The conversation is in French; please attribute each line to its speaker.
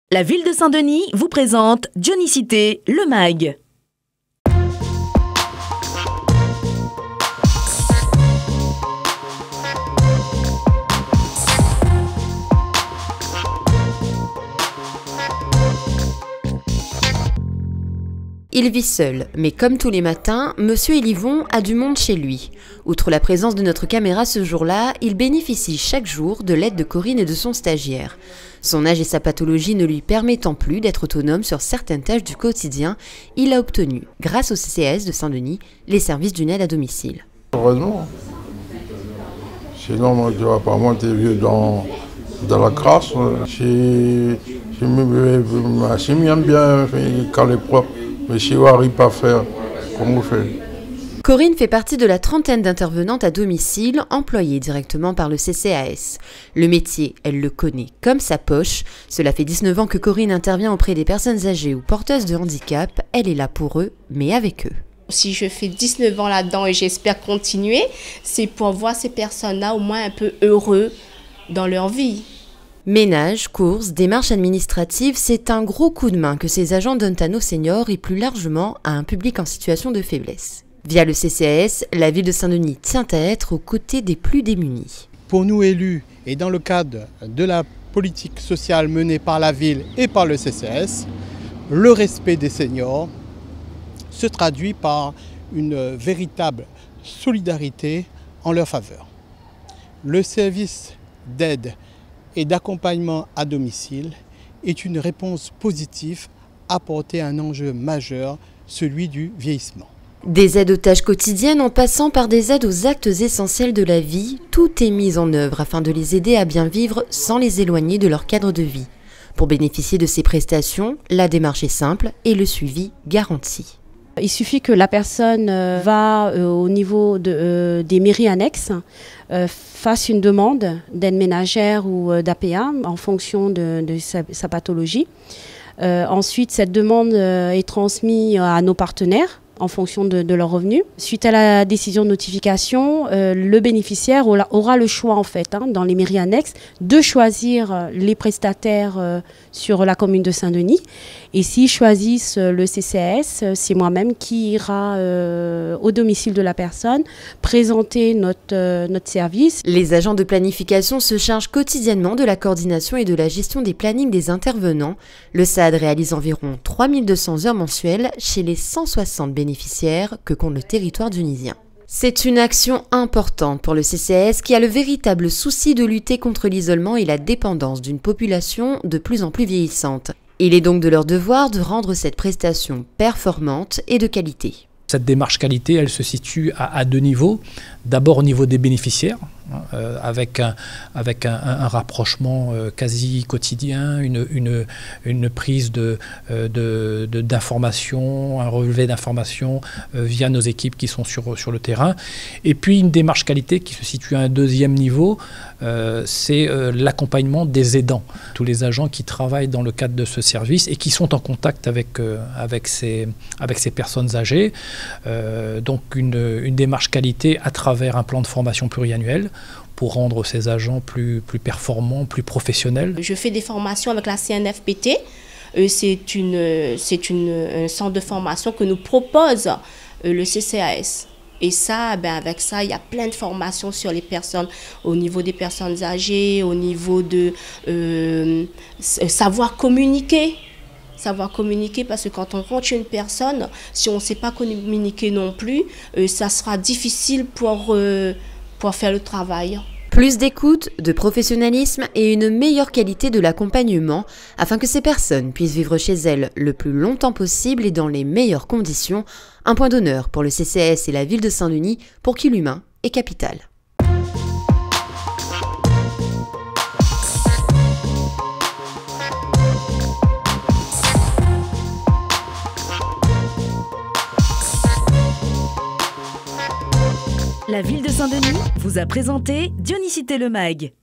Speaker 1: La ville de Saint-Denis vous présente Dionicité, le MAG.
Speaker 2: Il vit seul, mais comme tous les matins, Monsieur Élivon a du monde chez lui. Outre la présence de notre caméra ce jour-là, il bénéficie chaque jour de l'aide de Corinne et de son stagiaire. Son âge et sa pathologie ne lui permettant plus d'être autonome sur certaines tâches du quotidien, il a obtenu, grâce au CCAS de Saint-Denis, les services d'une aide à domicile.
Speaker 3: Heureusement. Sinon, moi, tu vas pas monter vieux dans la crasse. Je m'aime bien quand elle est propre. Mais si on n'arrive pas à faire, comment on fait?
Speaker 2: Corinne fait partie de la trentaine d'intervenantes à domicile employées directement par le CCAS. Le métier, elle le connaît comme sa poche. Cela fait 19 ans que Corinne intervient auprès des personnes âgées ou porteuses de handicap. Elle est là pour eux, mais avec eux.
Speaker 4: Si je fais 19 ans là-dedans et j'espère continuer, c'est pour voir ces personnes-là au moins un peu heureux dans leur vie.
Speaker 2: Ménage, courses, démarches administratives, c'est un gros coup de main que ces agents donnent à nos seniors et plus largement à un public en situation de faiblesse. Via le CCAS, la ville de Saint-Denis tient à être aux côtés des plus démunis.
Speaker 5: Pour nous élus et dans le cadre de la politique sociale menée par la ville et par le CCAS, le respect des seniors se traduit par une véritable solidarité en leur faveur. Le service d'aide et d'accompagnement à domicile est une réponse positive apportée à un enjeu majeur, celui du vieillissement.
Speaker 2: Des aides aux tâches quotidiennes en passant par des aides aux actes essentiels de la vie, tout est mis en œuvre afin de les aider à bien vivre sans les éloigner de leur cadre de vie. Pour bénéficier de ces prestations, la démarche est simple et le suivi garanti.
Speaker 6: Il suffit que la personne va au niveau des mairies annexes, fasse une demande d'aide ménagère ou d'APA en fonction de sa pathologie. Ensuite, cette demande est transmise à nos partenaires en fonction de leurs revenus. Suite à la décision de notification, le bénéficiaire aura le choix en fait, dans les mairies annexes, de choisir les prestataires sur la commune de Saint-Denis. Et s'ils choisissent le CCAS, c'est moi-même qui ira au domicile de la personne présenter notre service.
Speaker 2: Les agents de planification se chargent quotidiennement de la coordination et de la gestion des plannings des intervenants. Le SAD réalise environ 3200 heures mensuelles chez les 160 bénéficiaires que compte le territoire dionisien. C'est une action importante pour le CCAS qui a le véritable souci de lutter contre l'isolement et la dépendance d'une population de plus en plus vieillissante. Il est donc de leur devoir de rendre cette prestation performante et de qualité.
Speaker 7: Cette démarche qualité, elle se situe à deux niveaux. D'abord au niveau des bénéficiaires, avec un rapprochement quasi quotidien, une prise d'informations, un relevé d'informations via nos équipes qui sont sur le terrain. Et puis une démarche qualité qui se situe à un deuxième niveau, c'est l'accompagnement des aidants. Tous les agents qui travaillent dans le cadre de ce service et qui sont en contact avec ces personnes âgées. Donc une démarche qualité à travers un plan de formation pluriannuel pour rendre ces agents plus performants, plus professionnels.
Speaker 4: Je fais des formations avec la CNFPT. C'est un centre de formation que nous propose le CCAS. Et ça, avec ça, il y a plein de formations sur les personnes, au niveau des personnes âgées, au niveau de savoir communiquer. Savoir communiquer, parce que quand on rentre chez une personne, si on ne sait pas communiquer non plus, ça sera difficile pour faire le travail.
Speaker 2: Plus d'écoute, de professionnalisme et une meilleure qualité de l'accompagnement afin que ces personnes puissent vivre chez elles le plus longtemps possible et dans les meilleures conditions. Un point d'honneur pour le CCAS et la ville de Saint-Denis pour qui l'humain est capital.
Speaker 1: La ville de Saint-Denis vous a présenté Dionicité, le MAG.